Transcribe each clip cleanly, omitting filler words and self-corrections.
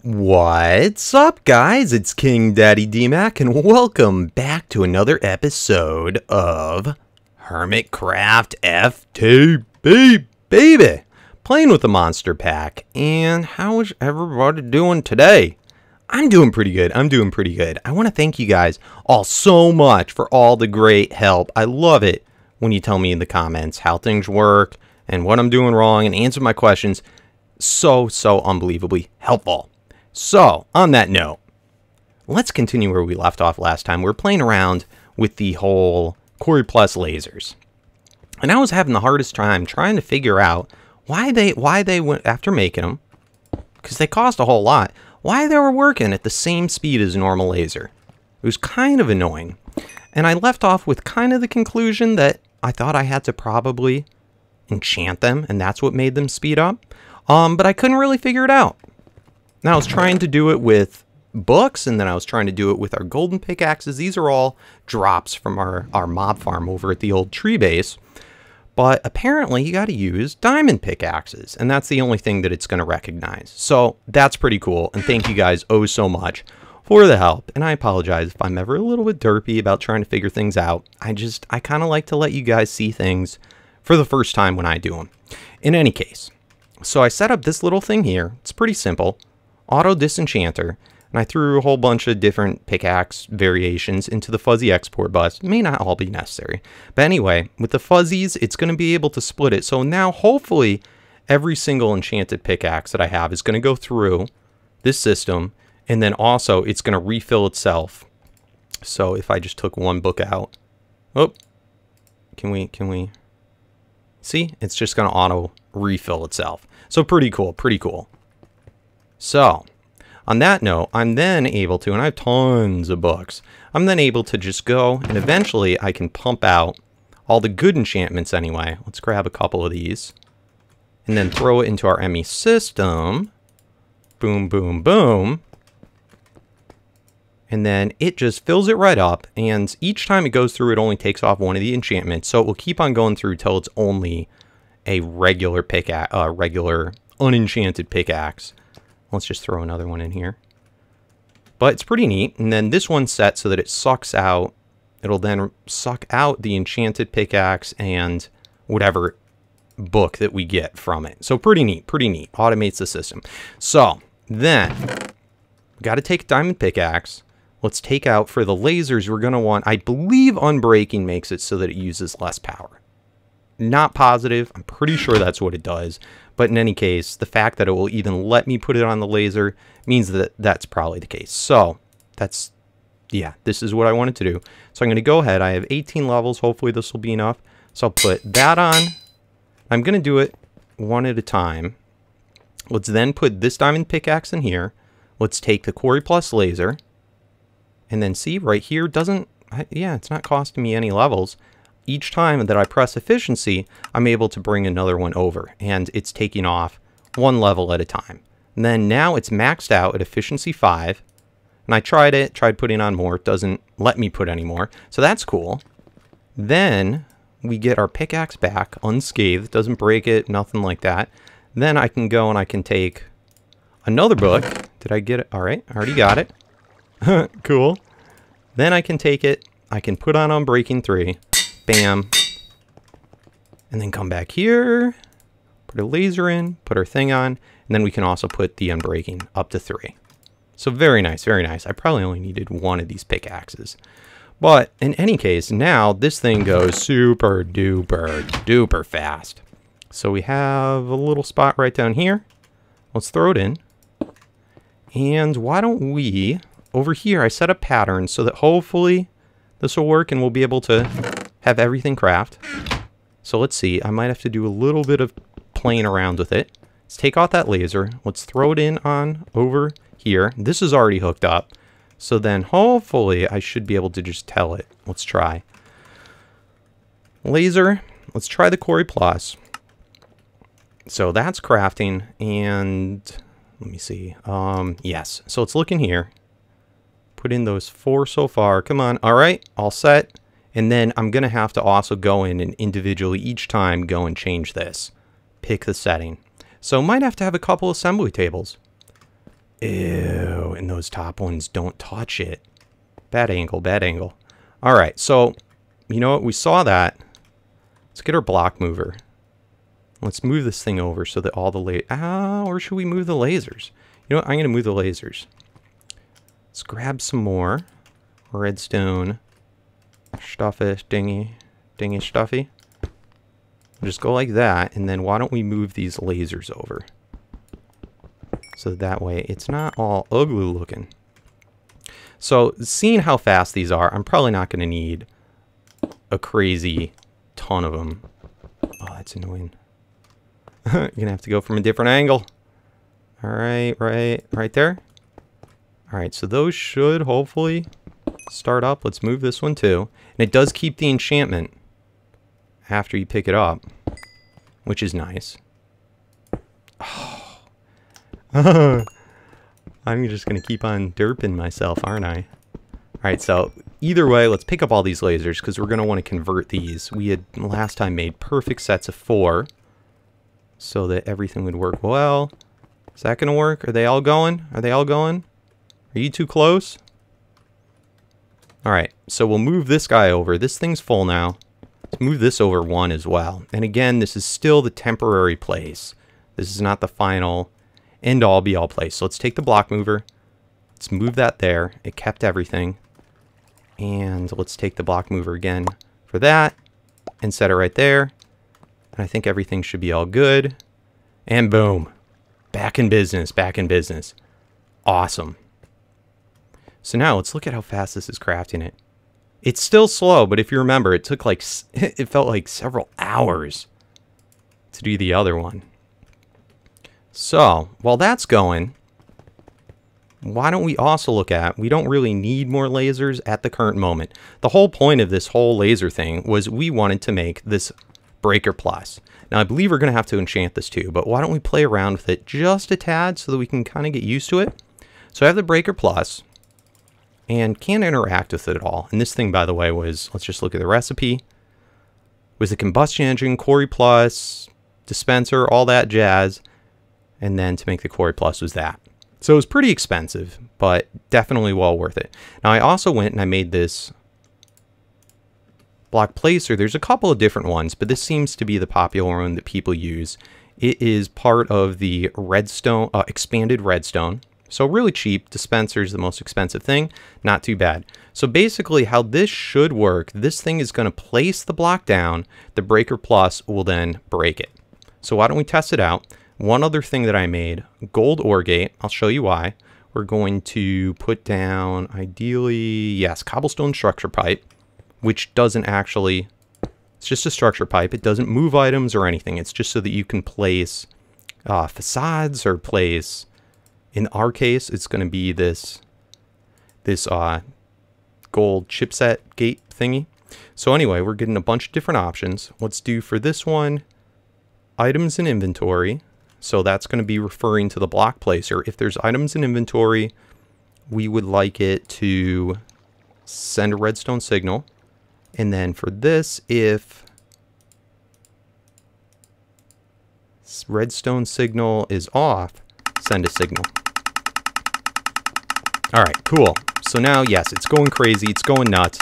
What's up, guys? It's KingDaddyDMAC, and welcome back to another episode of Hermitcraft FTB, baby! Playing with the monster pack. And how is everybody doing today? I'm doing pretty good. I want to thank you guys all so much for all the great help. I love it when you tell me in the comments how things work and what I'm doing wrong and answer my questions. So unbelievably helpful. So, on that note, let's continue where we left off last time. We're playing around with the whole QuarryPlus Lasers. And I was having the hardest time trying to figure out why they went after making them, because they cost a whole lot, why they were working at the same speed as a normal laser. It was kind of annoying. And I left off with kind of the conclusion that I thought I had to probably enchant them, and that's what made them speed up. But I couldn't really figure it out. Now, I was trying to do it with books, and then I was trying to do it with our golden pickaxes. These are all drops from our mob farm over at the old tree base. But apparently, you got to use diamond pickaxes, and that's the only thing that it's going to recognize. So that's pretty cool, and thank you guys oh so much for the help. And I apologize if I'm ever a little bit derpy about trying to figure things out. I kind of like to let you guys see things for the first time when I do them. In any case, so I set up this little thing here. It's pretty simple. Auto disenchanter, and I threw a whole bunch of different pickaxe variations into the fuzzy export bus. It may not all be necessary, but anyway, with the fuzzies, it's going to be able to split it. So now, hopefully, every single enchanted pickaxe that I have is going to go through this system, and then also it's going to refill itself. So if I just took one book out, oh, can we see? It's just going to auto refill itself. So pretty cool. So, on that note, I'm then able to, and I have tons of books, I'm then able to just go, and eventually I can pump out all the good enchantments anyway. Let's grab a couple of these, and then throw it into our ME system. Boom, boom, boom. And then it just fills it right up, and each time it goes through, it only takes off one of the enchantments, so it will keep on going through till it's only a regular pickaxe, regular unenchanted pickaxe. Let's just throw another one in here. But it's pretty neat. And then this one's set so that it sucks out. It'll then suck out the enchanted pickaxe and whatever book that we get from it. So pretty neat. Automates the system. So then, got to take a diamond pickaxe. Let's take out, for the lasers, we're going to want, I believe unbreaking makes it so that it uses less power. Not positive. I'm pretty sure that's what it does. But in any case, the fact that it will even let me put it on the laser means that that's probably the case. So that's, yeah, this is what I wanted to do. So I'm going to go ahead. I have 18 levels. Hopefully this will be enough. So I'll put that on. I'm going to do it one at a time. Let's then put this diamond pickaxe in here. Let's take the QuarryPlus laser. And then see right here, it's not costing me any levels. Each time that I press efficiency, I'm able to bring another one over, and it's taking off one level at a time. And then now it's maxed out at efficiency 5, and I tried putting on more. It doesn't let me put any more, so that's cool. Then we get our pickaxe back unscathed, doesn't break it, nothing like that. Then I can go and I can take another book. Did I get it? All right, I already got it. Cool. Then I can take it, I can put on Unbreaking 3. Bam. And then come back here, put a laser in, put our thing on, and then we can also put the unbreaking up to 3. So very nice. I probably only needed one of these pickaxes. But in any case, now this thing goes super duper fast. So we have a little spot right down here. Let's throw it in. And why don't we, over here, I set up patterns so that hopefully this will work and we'll be able to have everything craft. So let's see, I might have to do a little bit of playing around with it. Let's take out that laser. Let's throw it in on over here. This is already hooked up. So then hopefully I should be able to just tell it. Let's try. Laser, let's try the QuarryPlus. So that's crafting, and let me see. Yes, so it's looking here. Put in those 4 so far. Come on. All right, all set. And then I'm going to have to also go in and individually each time go and change this. Pick the setting. So might have to have a couple assembly tables. Ew, and those top ones, don't touch it. Bad angle, bad angle. All right, so, you know what? We saw that. Let's get our block mover. Let's move this thing over so that all the or should we move the lasers? You know what? I'm going to move the lasers. Let's grab some more redstone stuffy, dingy stuffy. Just go like that, and then why don't we move these lasers over? So that way it's not all ugly looking. So seeing how fast these are, I'm probably not going to need a crazy ton of them. Oh, that's annoying. You're going to have to go from a different angle. All right, right there. All right, so those should hopefully start up. Let's move this one too. And it does keep the enchantment after you pick it up, which is nice. Oh. I'm just going to keep on derping myself, aren't I? Alright, so either way, let's pick up all these lasers because we're going to want to convert these. We had last time made perfect sets of 4 so that everything would work well. Is that going to work? Are they all going? Are they all going? Are you too close? Alright, so we'll move this guy over. This thing's full now. Let's move this over 1 as well. And again, this is still the temporary place. This is not the final end-all be-all place. So let's take the block mover. Let's move that there. It kept everything. And let's take the block mover again for that and set it right there. And I think everything should be all good. And boom. Back in business. Back in business. Awesome. So now let's look at how fast this is crafting it. It's still slow, but if you remember, it took like, it felt like several hours to do the other one. So, while that's going, why don't we also look at, we don't really need more lasers at the current moment. The whole point of this whole laser thing was we wanted to make this Breaker Plus. Now, I believe we're going to have to enchant this too, but why don't we play around with it just a tad so that we can kind of get used to it. So I have the Breaker Plus and can't interact with it at all. And this thing, by the way, was, let's just look at the recipe, was a combustion engine, QuarryPlus, dispenser, all that jazz. And then to make the QuarryPlus was that. So it was pretty expensive, but definitely well worth it. Now I also went and I made this block placer. There's a couple of different ones, but this seems to be the popular one that people use. It is part of the redstone, expanded redstone. So really cheap. Dispenser is the most expensive thing. Not too bad. So basically how this should work, this thing is going to place the block down. The Breaker Plus will then break it. So why don't we test it out? One other thing that I made, gold ore gate. I'll show you why. We're going to put down, ideally, yes, cobblestone structure pipe, which doesn't actually, it's just a structure pipe. It doesn't move items or anything. It's just so that you can place facades or place, in our case, it's going to be this gold chipset gate thingy. So anyway, we're getting a bunch of different options. Let's do for this one, items in inventory. So that's going to be referring to the block placer. If there's items in inventory, we would like it to send a redstone signal. And then for this, if redstone signal is off, send a signal. All right, cool. So now, yes, it's going crazy. It's going nuts.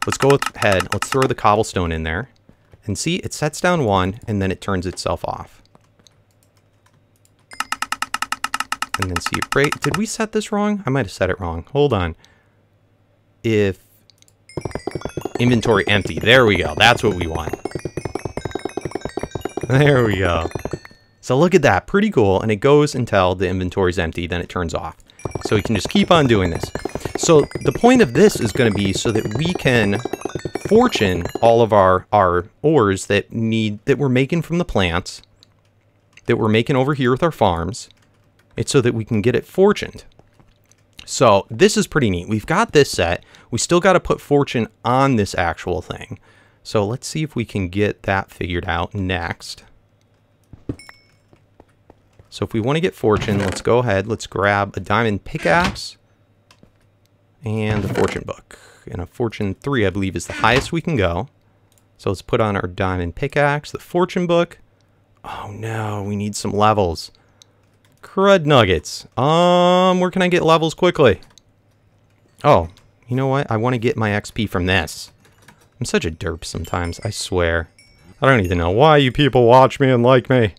Let's go ahead. Let's throw the cobblestone in there. And see, it sets down 1, and then it turns itself off. And then see it break. Did we set this wrong? I might have set it wrong. Hold on. If inventory empty. There we go. That's what we want. There we go. So look at that. Pretty cool. And it goes until the inventory is empty. Then it turns off. So we can just keep on doing this. So the point of this is going to be so that we can fortune all of our ores that we're making from the plants, that we're making over here with our farms. It's so that we can get it fortuned. So this is pretty neat. We've got this set. We still got to put fortune on this actual thing. So let's see if we can get that figured out next. So if we want to get fortune, let's go ahead. Let's grab a diamond pickaxe and the fortune book. And a fortune 3, I believe, is the highest we can go. So let's put on our diamond pickaxe, the fortune book. Oh no, we need some levels. Crud nuggets. Where can I get levels quickly? Oh, you know what? I want to get my XP from this. I'm such a derp sometimes, I swear. I don't even know why you people watch me and like me.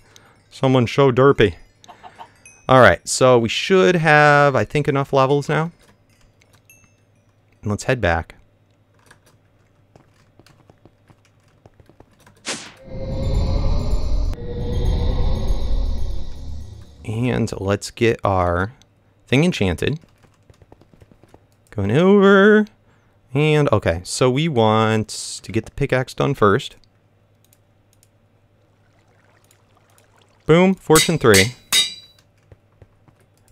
Someone's so derpy. Alright, so we should have, I think, enough levels now. Let's head back. And let's get our thing enchanted. Going over. And, okay, so we want to get the pickaxe done first. Boom, Fortune 3. And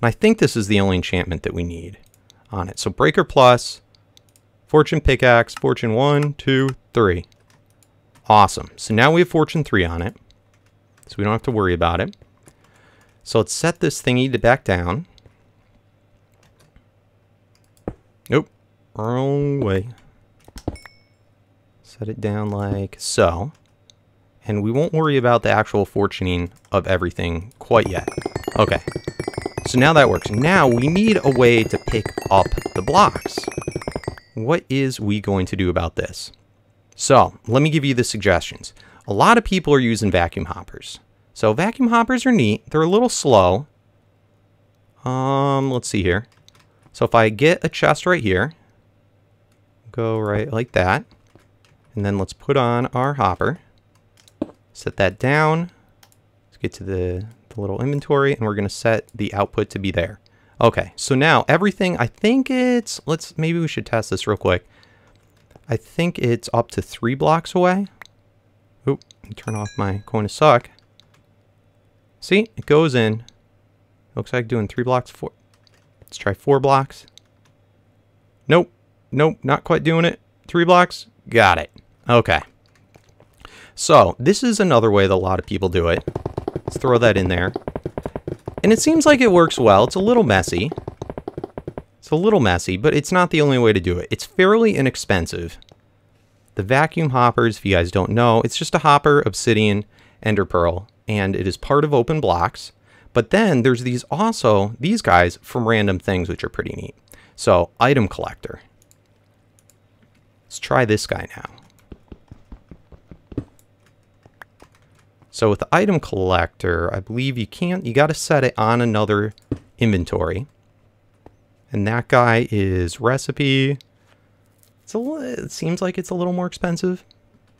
I think this is the only enchantment that we need on it. So Breaker Plus, Fortune Pickaxe, Fortune 1, 2, 3. Awesome. So now we have Fortune 3 on it. So we don't have to worry about it. So let's set this thingy back down. Nope. Wrong way. Set it down like so. And we won't worry about the actual fortuning of everything quite yet. Okay. So now that works. Now we need a way to pick up the blocks. What is we going to do about this? So let me give you the suggestions. A lot of people are using vacuum hoppers. So vacuum hoppers are neat. They're a little slow. Let's see here. So if I get a chest right here, go right like that. And then let's put on our hopper. Set that down. Let's get to the little inventory, and we're going to set the output to be there. Okay, so now everything, I think it's, maybe we should test this real quick. I think it's up to 3 blocks away. Oop, turn off my coin to suck. See, it goes in. Looks like doing 3 blocks, 4. Let's try 4 blocks. Nope, nope, not quite doing it. 3 blocks, got it. Okay. So, this is another way that a lot of people do it. Let's throw that in there. And it seems like it works well. It's a little messy. It's a little messy, but it's not the only way to do it. It's fairly inexpensive. The vacuum hoppers, if you guys don't know, it's just a hopper, obsidian, ender pearl, and it is part of open blocks. But then there's these guys from random things, which are pretty neat. So, item collector. Let's try this guy now. So with the item collector, I believe you got to set it on another inventory. And that guy is recipe. It seems like it's a little more expensive,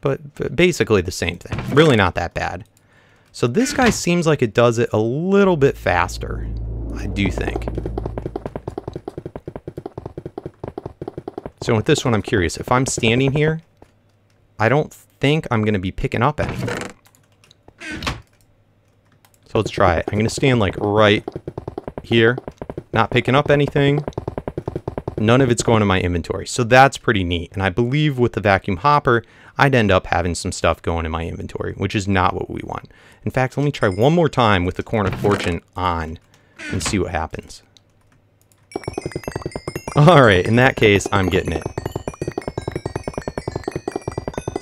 but basically the same thing. Really not that bad. So this guy seems like it does it a little bit faster, I do think. So with this one, I'm curious. If I'm standing here, I don't think I'm going to be picking up anything. So let's try it. I'm going to stand like right here, not picking up anything. None of it's going to my inventory. So that's pretty neat. And I believe with the vacuum hopper, I'd end up having some stuff going in my inventory, which is not what we want. In fact, let me try one more time with the Corn of Fortune on and see what happens. All right, in that case, I'm getting it.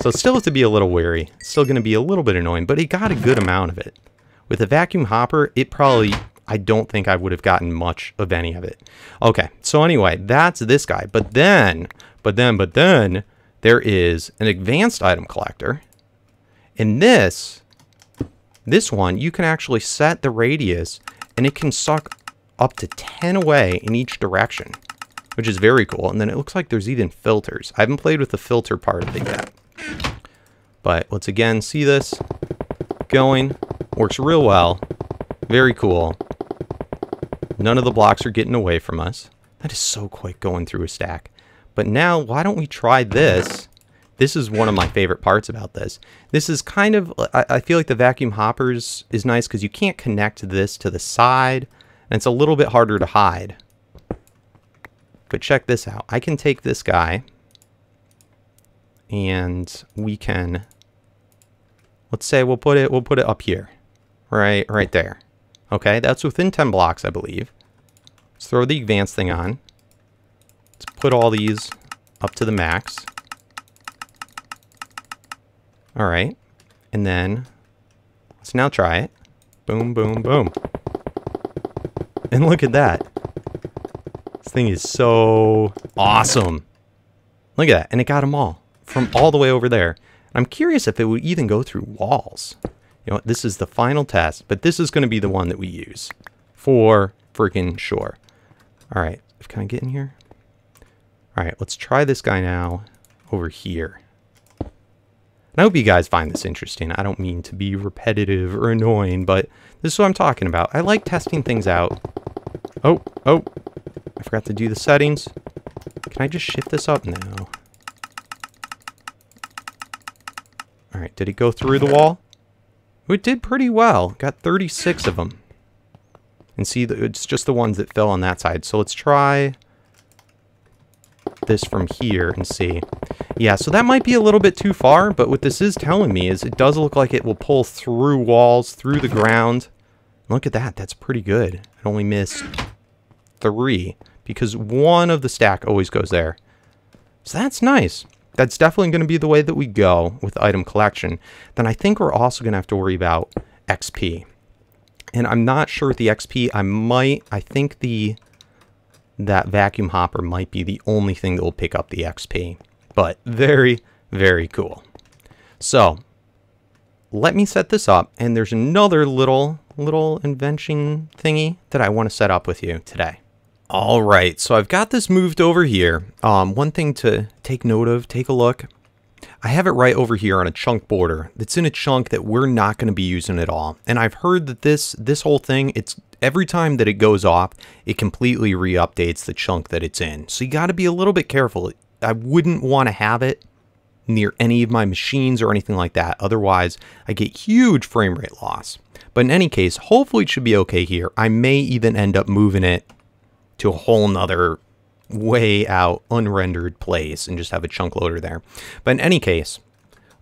So still have to be a little wary. It's still going to be a little bit annoying, but it got a good amount of it. With a vacuum hopper, it probably, I don't think I would have gotten much of any of it. Okay, so anyway, that's this guy. But then, there is an advanced item collector. And this one, you can actually set the radius, and it can suck up to 10 away in each direction, which is very cool. And then it looks like there's even filters. I haven't played with the filter part of it yet. But let's again see this going. Works real well. Very cool. None of the blocks are getting away from us. That is so quick going through a stack. But now, why don't we try this? This is one of my favorite parts about this. This is kind of, I feel like the vacuum hoppers is nice because you can't connect this to the side. And it's a little bit harder to hide. But check this out. I can take this guy. And we can, let's say we'll put it up here. Right there. Okay, that's within 10 blocks, I believe. Let's throw the advanced thing on. Let's put all these up to the max. All right, and then let's now try it. Boom, boom, boom. And look at that. This thing is so awesome. Look at that. And it got them all from all the way over there. I'm curious if it would even go through walls. You know what? This is the final test, but this is going to be the one that we use for freaking sure. All right. Can I get in here? All right. Let's try this guy now over here. And I hope you guys find this interesting. I don't mean to be repetitive or annoying, but this is what I'm talking about. I like testing things out. Oh, I forgot to do the settings. Can I just shift this up? No. All right, did it go through the wall? It did pretty well. Got 36 of them. And see, it's just the ones that fell on that side. So let's try this from here and see. Yeah, so that might be a little bit too far, but what this is telling me is it does look like it will pull through walls, through the ground. Look at that. That's pretty good. I only missed 3 because one of the stack always goes there. So that's nice. That's definitely going to be the way that we go with item collection. Then I think we're also going to have to worry about XP. And I'm not sure with the XP. I think that vacuum hopper might be the only thing that will pick up the XP. But very, very cool. So let me set this up. And there's another little invention thingy that I want to set up with you today. All right, so I've got this moved over here. One thing to take note of, take a look. I have it right over here on a chunk border that's in a chunk that we're not going to be using at all. And I've heard that this whole thing, it's every time that it goes off, it completely re-updates the chunk that it's in. So you got to be a little bit careful. I wouldn't want to have it near any of my machines or anything like that. Otherwise, I get huge frame rate loss. But in any case, hopefully it should be okay here. I may even end up moving it to a whole nother way out unrendered place and just have a chunk loader there. But in any case,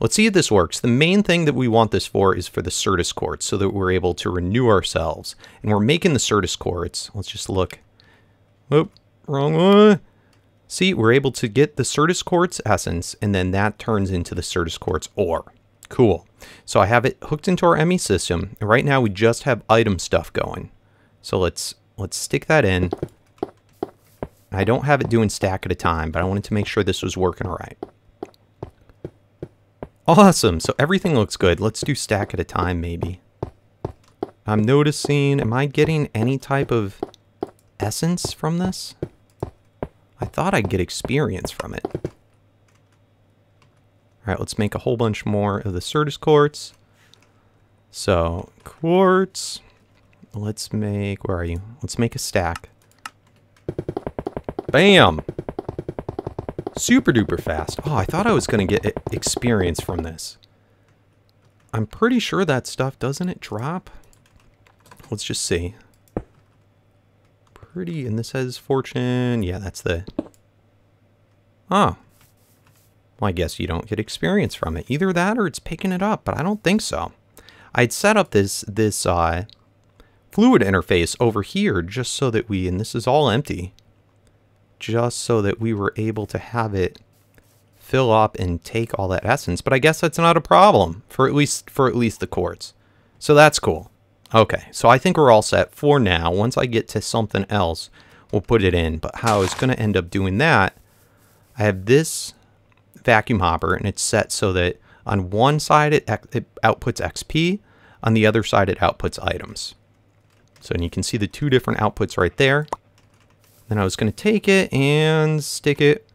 let's see if this works. The main thing that we want this for is for the Certus quartz so that we're able to renew ourselves. And we're making the Certus quartz. Let's just look. Oop, wrong one. See, we're able to get the Certus quartz essence and then that turns into the Certus quartz ore. Cool. So I have it hooked into our ME system. And right now we just have item stuff going. So let's stick that in. I don't have it doing stack at a time, but I wanted to make sure this was working all right. Awesome. So everything looks good. Let's do stack at a time, maybe. I'm noticing, am I getting any type of essence from this? I thought I'd get experience from it. All right, let's make a whole bunch more of the Certus quartz. So quartz, let's make, where are you? Let's make a stack. Bam! Super duper fast. Oh, I thought I was going to get experience from this. I'm pretty sure that stuff, doesn't it drop? Let's just see. Pretty, and this has fortune. Yeah, that's the... Oh. Well, I guess you don't get experience from it. Either that or it's picking it up, but I don't think so. I'd set up this fluid interface over here just so that we, and this is all empty, just so that we were able to have it fill up and take all that essence. But I guess that's not a problem for at least the quartz. So that's cool. Okay, so I think we're all set for now. Once I get to something else, we'll put it in. But how it's going to end up doing that, I have this vacuum hopper, and it's set so that on one side it outputs XP, on the other side it outputs items. So and you can see the two different outputs right there. Then I was going to take it and stick it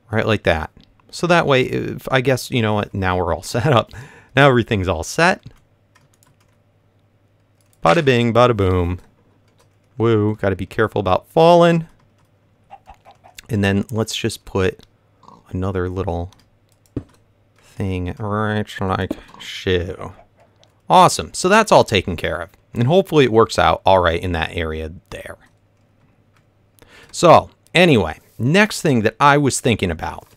right like that. So that way, if I guess, you know what, now we're all set up. Now everything's all set. Bada bing, bada boom. Woo, got to be careful about falling. And then let's just put another little thing right like so. Awesome. So that's all taken care of. And hopefully it works out all right in that area there. So anyway, next thing that I was thinking about,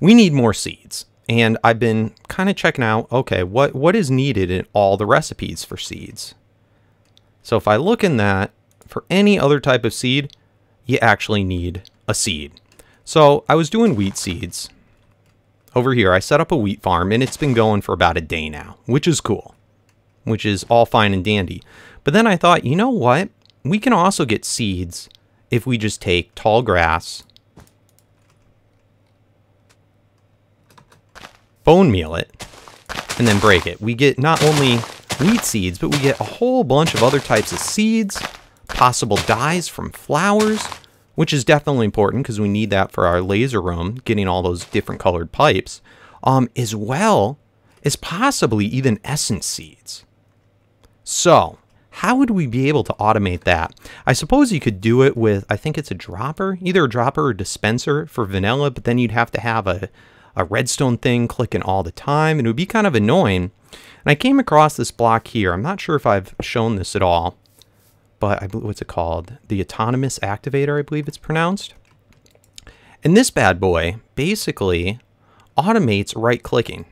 we need more seeds. And I've been kind of checking out, okay, what is needed in all the recipes for seeds. So if I look in that, for any other type of seed, you actually need a seed. So I was doing wheat seeds. Over here, I set up a wheat farm, and it's been going for about a day now, which is cool, which is all fine and dandy. But then I thought, you know what? we can also get seeds if we just take tall grass, bone meal it, and then break it. We get not only wheat seeds, but we get a whole bunch of other types of seeds, possible dyes from flowers, which is definitely important because we need that for our laser room, getting all those different colored pipes, as well as possibly even essence seeds. So how would we be able to automate that? I suppose you could do it with, I think it's a dropper, either a dropper or dispenser for vanilla, but then you'd have to have a redstone thing clicking all the time, and it would be kind of annoying. And I came across this block here. I'm not sure if I've shown this at all, but I believe, what's it called? The autonomous activator, I believe it's pronounced. And this bad boy basically automates right clicking.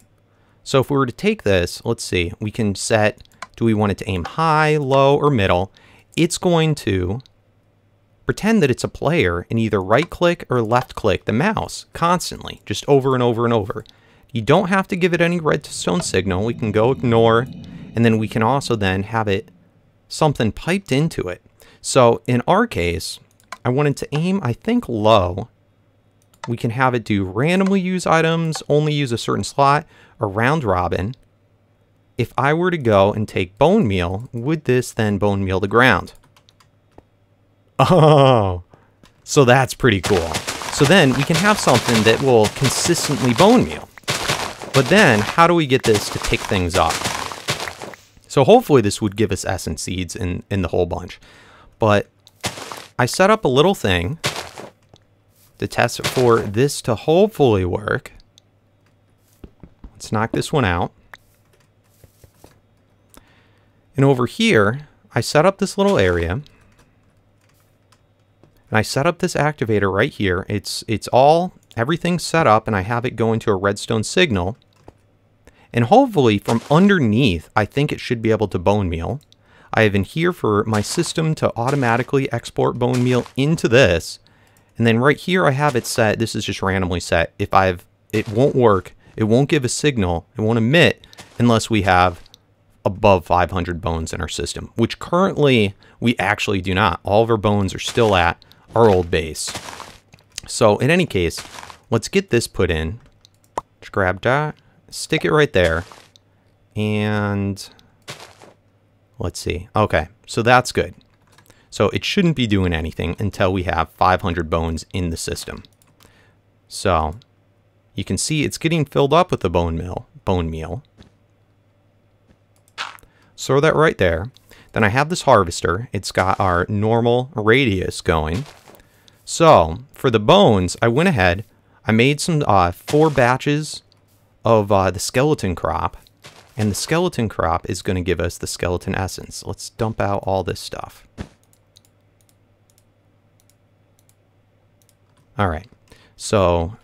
So if we were to take this, let's see, we can set, do we want it to aim high, low, or middle? It's going to pretend that it's a player and either right click or left click the mouse constantly, just over and over and over. You don't have to give it any redstone signal. We can go ignore, and then we can also then have it something piped into it. So in our case, I wanted to aim, I think, low. We can have it do randomly use items, only use a certain slot, or round robin. If I were to go and take bone meal, would this then bone meal the ground? Oh, so that's pretty cool. So then we can have something that will consistently bone meal. But then, how do we get this to pick things up? So hopefully this would give us essence seeds in the whole bunch. But I set up a little thing to test for this to hopefully work. Let's knock this one out. And over here, I set up this little area. And I set up this activator right here. It's all, everything's set up, and I have it go into a redstone signal. And hopefully from underneath, I think it should be able to bone meal. I have in here for my system to automatically export bone meal into this. And then right here I have it set, this is just randomly set. If it won't work, it won't give a signal, it won't emit unless we have above 500 bones in our system, which currently we actually do not. All of our bones are still at our old base. So in any case, let's get this put in. Just grab that, stick it right there, and let's see. Okay, so that's good. So it shouldn't be doing anything until we have 500 bones in the system. So you can see it's getting filled up with the bone meal. So that right there. Then I have this harvester. It's got our normal radius going. So for the bones, I went ahead, I made some 4 batches of the skeleton crop, and the skeleton crop is going to give us the skeleton essence. Let's dump out all this stuff. Alright, so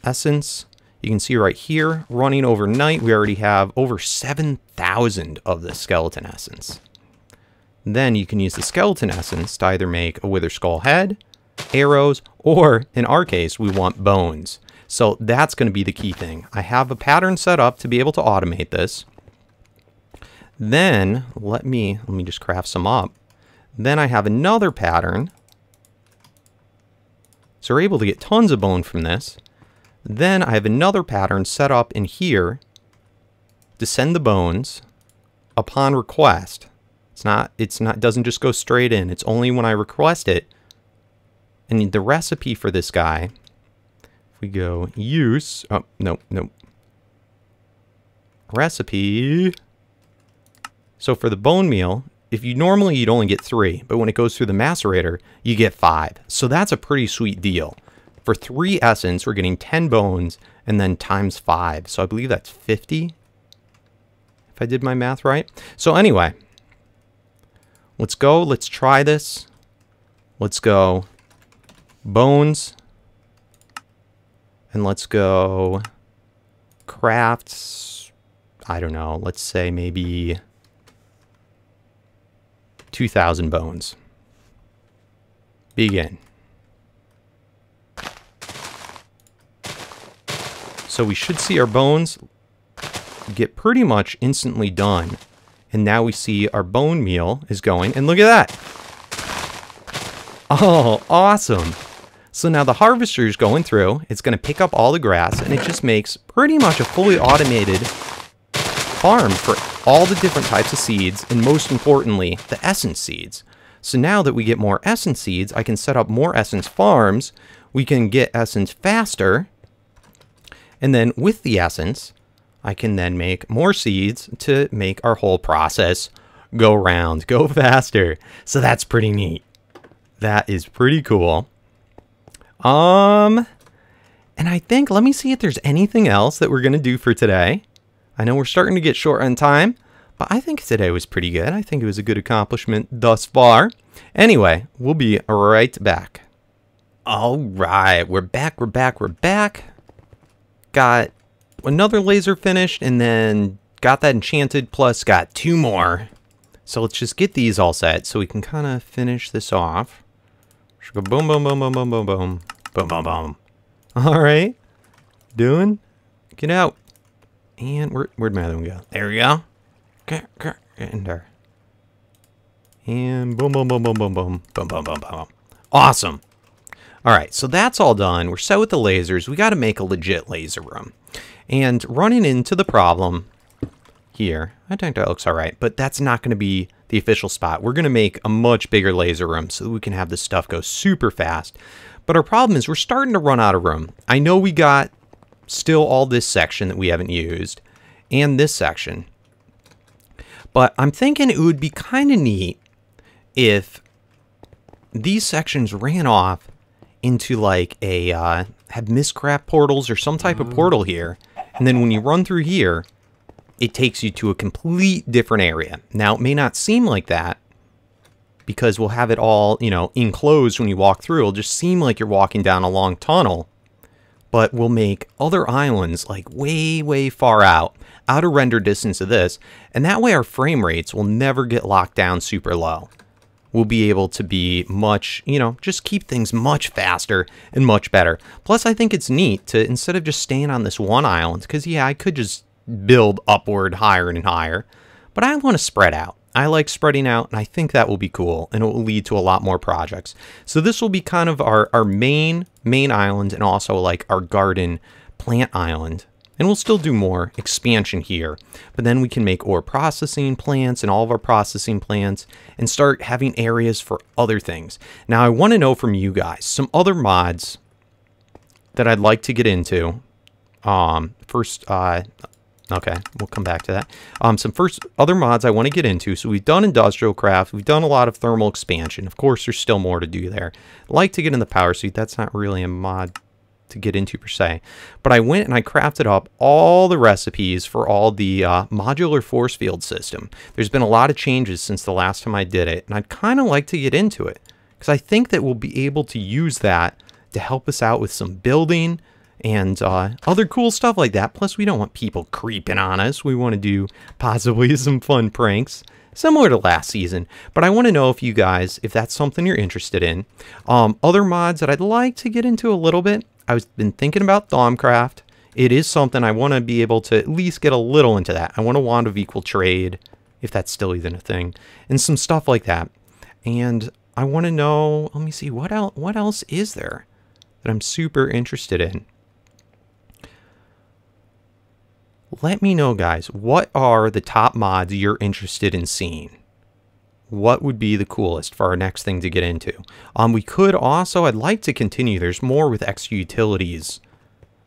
essence, you can see right here, running overnight, we already have over 7,000 of the skeleton essence. Then you can use the skeleton essence to either make a wither skull head, arrows, or in our case, we want bones. So that's going to be the key thing. I have a pattern set up to be able to automate this. Then let me just craft some up. Then I have another pattern. So we're able to get tons of bone from this. Then I have another pattern set up in here to send the bones upon request. It doesn't just go straight in. It's only when I request it. And the recipe for this guy, if we go use, oh, no. Recipe. So for the bone meal, if you normally you'd only get 3, but when it goes through the macerator, you get 5. So that's a pretty sweet deal. For 3 essence, we're getting 10 bones and then times 5. So I believe that's 50, if I did my math right. So anyway, let's go. Let's try this. Let's go bones. And let's go crafts. I don't know. Let's say maybe 2,000 bones. Begin. So we should see our bones get pretty much instantly done And now we see our bone meal is going. And look at that. Oh, awesome. So now the harvester is going through. It's going to pick up all the grass. And it just makes pretty much a fully automated farm for all the different types of seeds. And most importantly, the essence seeds. So now that we get more essence seeds, I can set up more essence farms. We can get essence faster. And then with the essence, I can then make more seeds to make our whole process go round, go faster. So that's pretty neat. That is pretty cool. And I think, let me see if there's anything else that we're going to do for today. I know we're starting to get short on time, but I think today was pretty good. I think it was a good accomplishment thus far. Anyway, we'll be right back. All right, we're back. Got another laser finished and then got that enchanted, plus got 2 more. So let's just get these all set so we can kind of finish this off. Should go boom, boom, boom, boom, boom, boom, boom, boom, boom, boom. All right, get out. And where'd my other one go? There we go. Get in there. And boom, boom, boom, boom, boom, boom, boom, boom, boom, boom. Awesome. All right, so that's all done. We're set with the lasers. We got to make a legit laser room. And running into the problem here, I think that looks all right, but that's not going to be the official spot. We're going to make a much bigger laser room so that we can have this stuff go super fast. But our problem is we're starting to run out of room. I know we got still all this section that we haven't used and this section, but I'm thinking it would be kind of neat if these sections ran off into like a have Mistcraft portals or some type of portal here, and then when you run through here it takes you to a complete different area. Now it may not seem like that because we'll have it all, you know, enclosed when you walk through. It'll just seem like you're walking down a long tunnel, but we'll make other islands like way far out of render distance of this, and that way our frame rates will never get locked down super low. We'll be able to be much, you know, just keep things much faster and much better. Plus, I think it's neat to, instead of just staying on this one island, because, yeah, I could just build upward higher and higher, but I want to spread out. I like spreading out, and I think that will be cool, and it will lead to a lot more projects. So this will be kind of our main island, and also like our garden plant island. And we'll still do more expansion here, but then we can make ore processing plants and all of our processing plants and start having areas for other things. Now I want to know from you guys some other mods that I'd like to get into. Okay, we'll come back to that. Some other mods I want to get into. So we've done industrial craft, we've done a lot of thermal expansion. Of course, there's still more to do there. I'd like to get in the power suit. That's not really a mod to get into per se, but I went and I crafted up all the recipes for all the modular force field system. There's been a lot of changes since the last time I did it, and I'd kind of like to get into it because I think that we'll be able to use that to help us out with some building and other cool stuff like that. Plus, we don't want people creeping on us. We want to do possibly some fun pranks similar to last season, but I want to know if you guys, if that's something you're interested in. Other mods that I'd like to get into a little bit, I've been thinking about Thaumcraft. It is something I want to be able to at least get a little into that. I want a wand of equal trade, if that's still even a thing, and some stuff like that. And I want to know, let me see, what else is there that I'm super interested in? Let me know, guys, what are the top mods you're interested in seeing? What would be the coolest for our next thing to get into? We could also, I'd like to continue. There's more with extra utilities.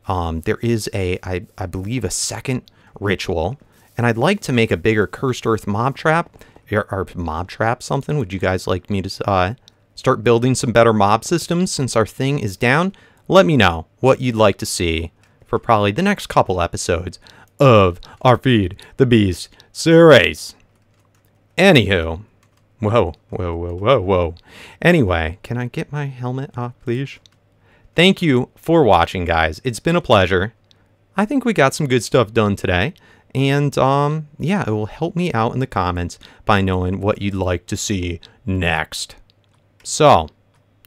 There is I believe a second ritual, and I'd like to make a bigger cursed earth mob trap, or mob trap something. Would you guys like me to start building some better mob systems since our thing is down? Let me know what you'd like to see for probably the next couple episodes of our Feed the Beast series. Anywho. Whoa. Anyway, can I get my helmet off, please? Thank you for watching, guys. It's been a pleasure. I think we got some good stuff done today. And, yeah, it will help me out in the comments by knowing what you'd like to see next. So,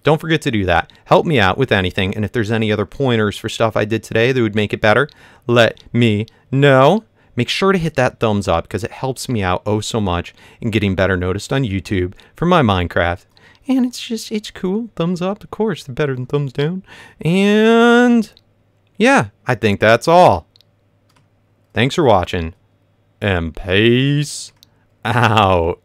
don't forget to do that. Help me out with anything. And if there's any other pointers for stuff I did today that would make it better, let me know. make sure to hit that thumbs up because it helps me out oh so much in getting better noticed on YouTube for my Minecraft. And it's cool. Thumbs up, of course, they're better than thumbs down. And yeah, I think that's all. Thanks for watching, and peace out.